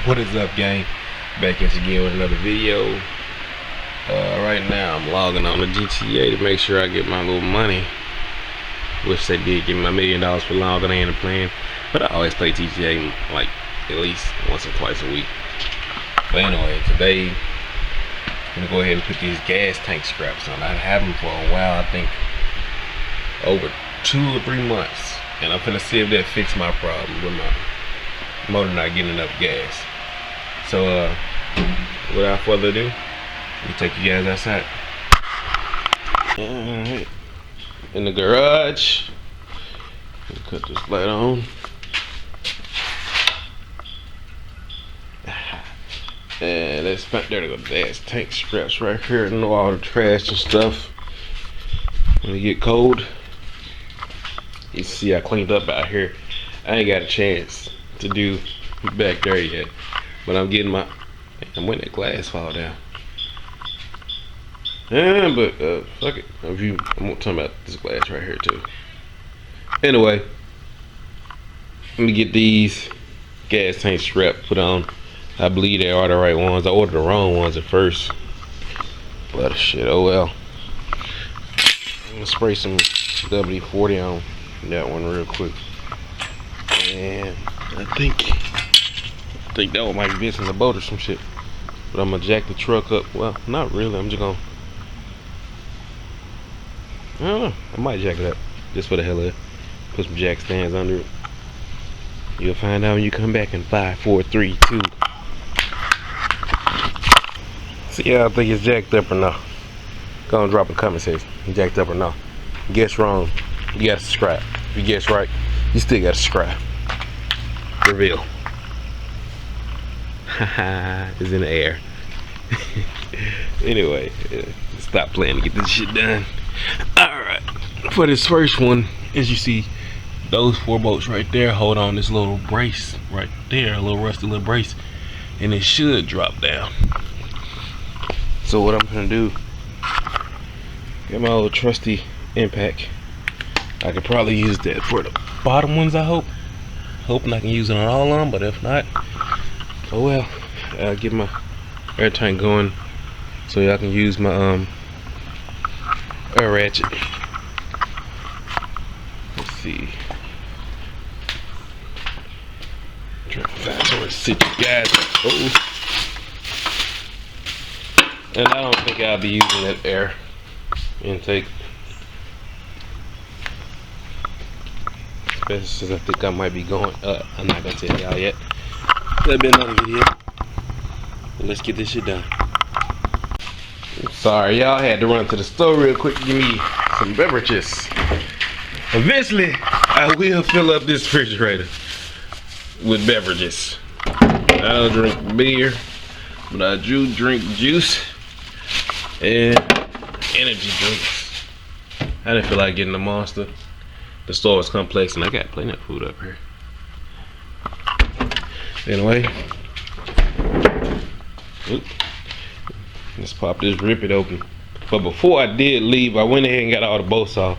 What is up, gang? Back at you again with another video. Right now I'm logging on the GTA to make sure I get my little money, which they did give me my $1 million for logging in and playing. But I always play GTA like at least once or twice a week. But anyway, today I'm gonna go ahead and put these gas tank straps on. I've had them for a while, I think over 2 or 3 months, and I'm gonna see if that fix my problem with my motor not getting enough gas. So without further ado, let me take you guys outside. Alright, in the garage. Cut this light on. And let's find, there to go, the gas tank straps right here. Know all the trash and stuff. When it get cold, you see I cleaned up out here. I ain't got a chance to do back there yet, but I'm getting my, I'm letting that glass fall down. Yeah, but fuck it. I'm talking about this glass right here too. Anyway, let me get these gas tank straps put on. I believe they are the right ones. I ordered the wrong ones at first, but shit, oh well. I'm gonna spray some WD-40 on that one real quick, and I think that one might be missing the boat or some shit. But I'm gonna jack the truck up. Well, not really. I'm just gonna, I don't know, I might jack it up just for the hell of it. Put some jack stands under it. You'll find out when you come back in 5, 4, 3, 2. See how I think it's jacked up or not. Go and drop a comment section. Jacked up or not. Guess wrong, you gotta subscribe. If you guess right, you still gotta subscribe. Reveal. Haha, it's in the air. Anyway, stop playing to get this shit done. Alright, for this first one, as you see, those 4 bolts right there hold on this little brace right there, a little rusty little brace, and it should drop down. So what I'm gonna do, get my old trusty impact. I could probably use that for the bottom ones, I hope. Hoping I can use it on all of them, but if not, oh well. I'll get my air tank going so y'all can use my air ratchet. Let's see. Trying to find somewhere to sit you guys. Oh. And I don't think I'll be using that air intake, especially since I think I might be going up. I'm not gonna tell y'all yet. That'll be another video. But let's get this shit done. Sorry, y'all, had to run to the store real quick to give me some beverages. Eventually, I will fill up this refrigerator with beverages. I don't drink beer, but I do drink juice and energy drinks. I didn't feel like getting a Monster. The store was complex and I got plenty of food up here. Anyway, let's pop this, rip it open. But before I did leave, I went ahead and got all the bolts off.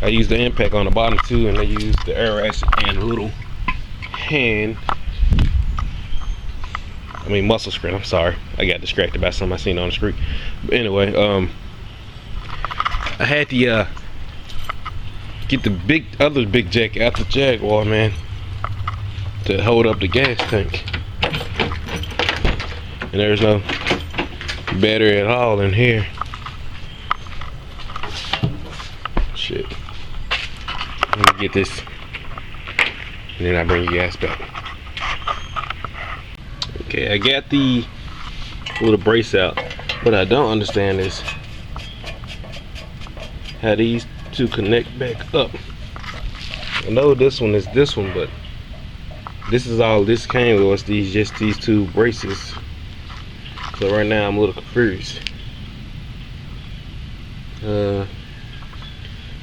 I used the impact on the bottom too, and I used the air ratchet and a little muscle screen. I'm sorry, I got distracted by something I seen on the street. But anyway, I had to get the other big jack out the Jaguar, man, to hold up the gas tank. And there's no battery at all in here. Shit. Let me get this, and then I bring you guys back. Okay, I got the little brace out. What I don't understand is how these two connect back up. I know this one is this one, but this is all this came with, was just these 2 braces. So right now I'm a little confused. I'm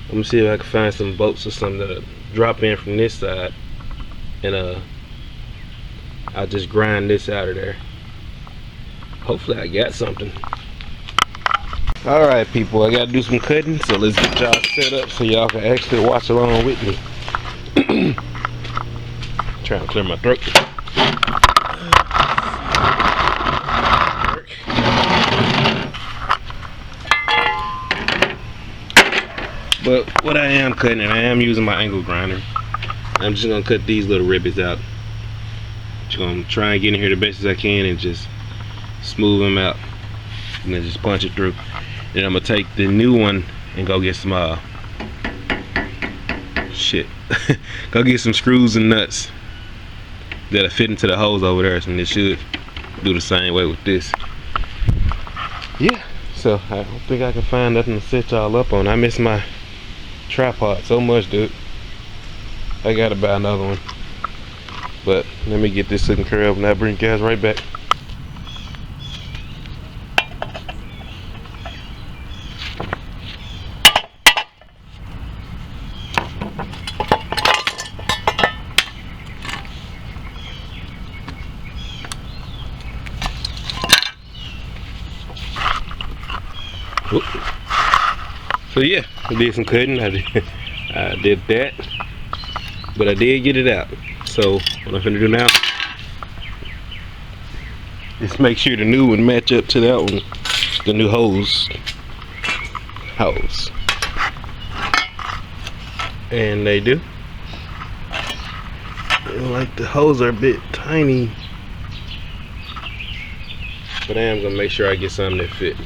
gonna see if I can find some bolts or something that'll drop in from this side, and I'll just grind this out of there. Hopefully I got something. Alright people, I gotta do some cutting, so let's get y'all set up so y'all can actually watch along with me. Trying to clear my throat. But what I am cutting, and I am using my angle grinder, I'm just gonna cut these little rivets out. Just gonna try and get in here the best as I can and just smooth them out, and then just punch it through. Then I'm gonna take the new one and go get some go get some screws and nuts that'll fit into the holes over there, and it should do the same way with this. Yeah, so I don't think I can find nothing to set y'all up on. I miss my tripod so much, dude. I gotta buy another one. But let me get this taken care of and I'll bring you guys right back. So yeah, I did some cutting. I did that, but I did get it out. So what I'm gonna do now is make sure the new one match up to that one, the new hose, and they do. Like the hose are a bit tiny, but I am gonna make sure I get something that fit.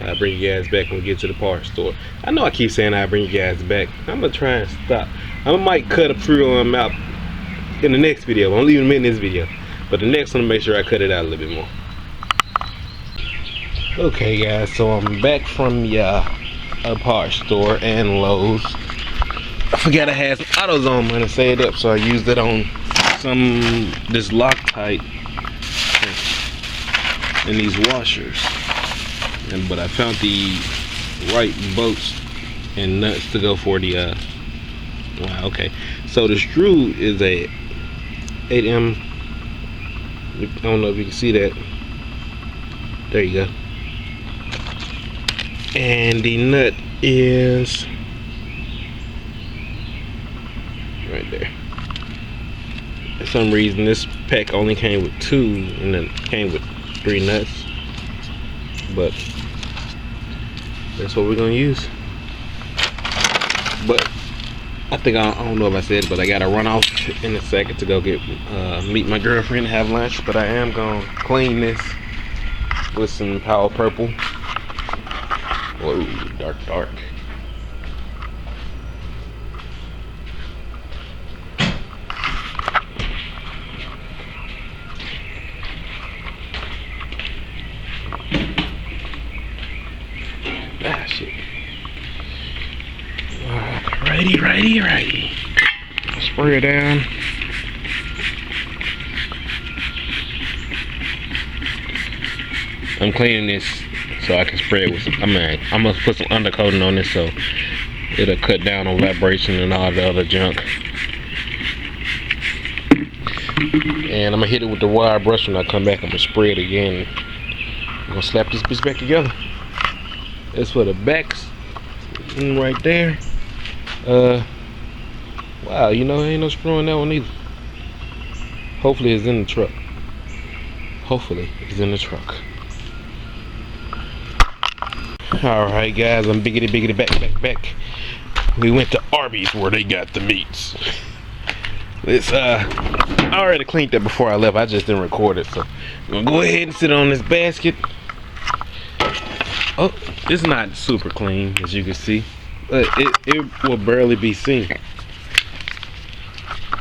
I'll bring you guys back when we get to the parts store. I know I keep saying I'll bring you guys back. I'm gonna try and stop. I might cut a few of them out in the next video. I'm leaving them in this video, but the next one, I'll make sure I cut it out a little bit more. Okay guys, so I'm back from the parts store and Lowe's. I forgot I had some AutoZone money saved up, so I used it on this Loctite and these washers. But I found the right bolts and nuts to go for the wow, okay. So the screw is a 8M. I don't know if you can see that. There you go. And the nut is right there. For some reason this pack only came with 2 and then came with 3 nuts, but that's what we're gonna use. But I think I don't know if I said it, but I gotta run off in a second to go get meet my girlfriend and have lunch. But I am gonna clean this with some Power Purple. Whoa, dark. Ah, shit. Righty. Spray it down. I'm cleaning this so I can spray it with some, I'm gonna put some undercoating on this so it'll cut down on vibration and all the other junk. And I'm gonna hit it with the wire brush when I come back. I'm gonna spray it again. I'm gonna slap this bitch back together. That's for the backs right there. Wow, you know, ain't no screw in that one either. Hopefully it's in the truck. Alright guys, I'm biggity back. We went to Arby's where they got the meats. This I already cleaned that before I left. I just didn't record it, so I'm gonna go ahead and sit on this basket. Oh, it's not super clean as you can see, but it will barely be seen.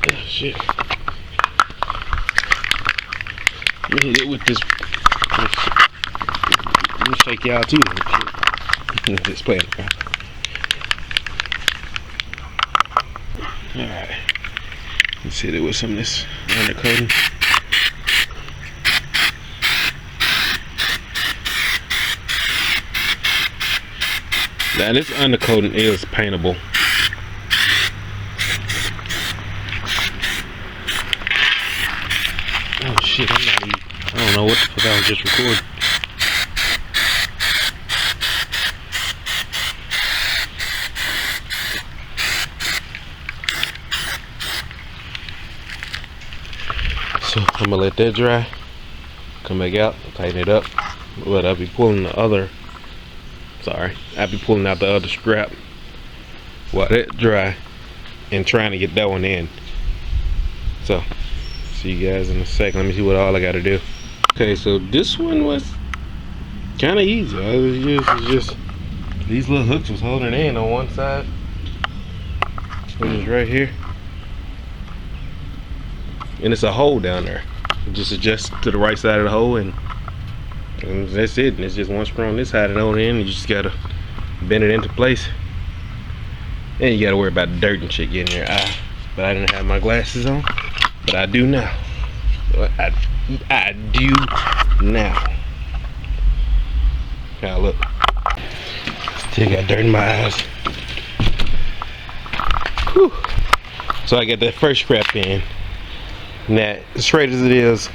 Oh shit. Let me hit it with this. Let me shake y'all too. Just playing. Alright. Let's hit it with some of this undercoating. Now this undercoating is paintable. Oh shit, I don't know what the fuck I was just recording. So I'm gonna let that dry. Come back out, tighten it up. But I'll be pulling the other. Sorry, I'll be pulling out the other strap while that dry and trying to get that one in. So see you guys in a second. Let me see what all I gotta do. Okay, so this one was kind of easy. It's just these little hooks was holding in on one side, which is right here, and it's a hole down there. You just adjust to the right side of the hole, and that's it. And it's just one screw on this side and on the end. You just gotta bend it into place, and you gotta worry about dirt and shit getting in your eye. But I didn't have my glasses on, but I do now. I do now. Now look, still got dirt in my eyes. Whew. So I got that first scrap in. Now, as straight as it is,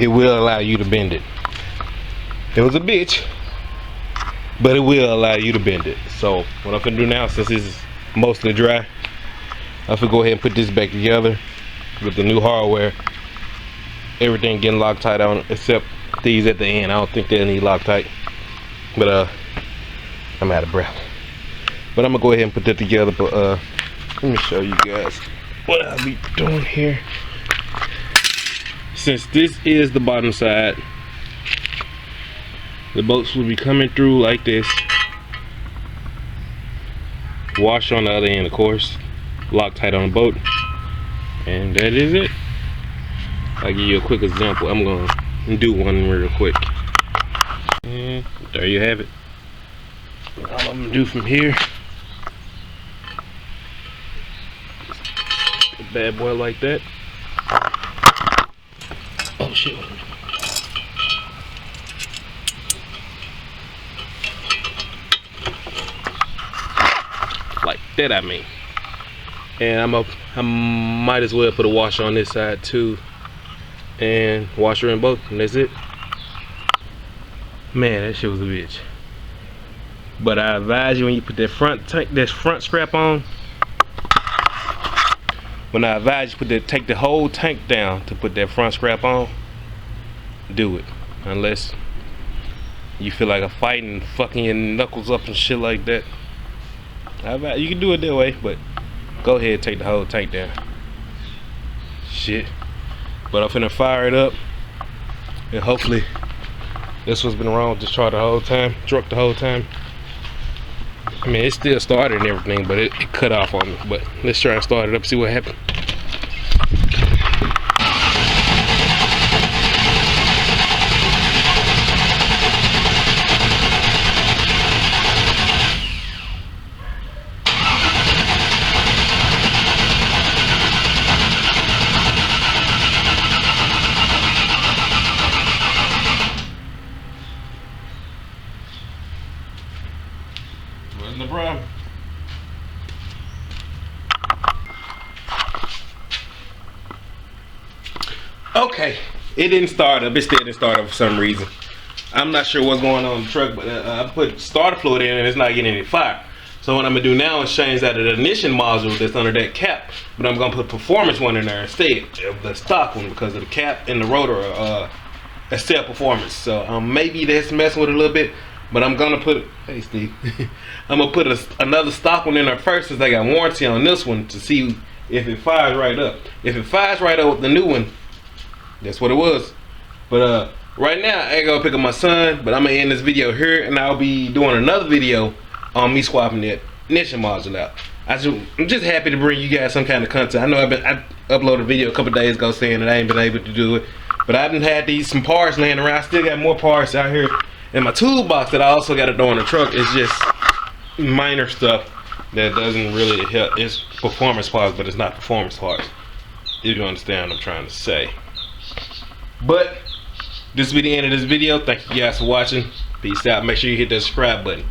it will allow you to bend it. It was a bitch, but it will allow you to bend it. So what I'm gonna do now, since it's mostly dry, I'm gonna go ahead and put this back together with the new hardware. Everything getting Loctite on it, except these at the end. I don't think they need Loctite, but I'm out of breath. But I'm gonna go ahead and put that together. But let me show you guys what I'll be doing here. Since this is the bottom side, the bolts will be coming through like this. Wash on the other end, of course. Loctite on the bolt, and that is it. I'll give you a quick example. I'm gonna do one real quick, and there you have it. All I'm gonna do from here, a bad boy like that. Oh shit. Like that, I mean. And I might as well put a washer on this side too, and washer in both, and that's it. Man, that shit was a bitch. But I advise you, when you put that front tank, this front strap on, when I advise you take the whole tank down to put that front strap on, do it. Unless you feel like a fight and fucking your knuckles up and shit like that. You can do it that way, but go ahead and take the whole tank down. Shit. But I'm finna fire it up, and hopefully this what's been wrong with this truck the whole time. I mean, it still started and everything, but it cut off on me. But let's try and start it up, see what happens. Wasn't the problem. Okay, it didn't start up. It still didn't start up for some reason. I'm not sure what's going on in the truck, but I put starter fluid in and it's not getting any fire. So what I'm gonna do now is change out of the ignition module that's under that cap, but I'm gonna put performance one in there instead of the stock one, because of the cap and the rotor are still performance. So maybe that's messing with it a little bit, but I'm gonna put, hey Steve, I'm gonna put another stock one in there first, since I got warranty on this one, to see if it fires right up. If it fires right up with the new one, that's what it was. But right now I ain't gonna pick up my son, but I'm gonna end this video here, and I'll be doing another video on me swapping that ignition module out. I'm just happy to bring you guys some kind of content. I know I uploaded a video a couple days ago saying that I ain't been able to do it, but I done had some parts laying around. I still got more parts out here in my toolbox that I also got to throw in the truck. It's just minor stuff that doesn't really help. It's performance parts, but it's not performance parts, if you understand what I'm trying to say. But this will be the end of this video. Thank you guys for watching. Peace out. Make sure you hit that subscribe button.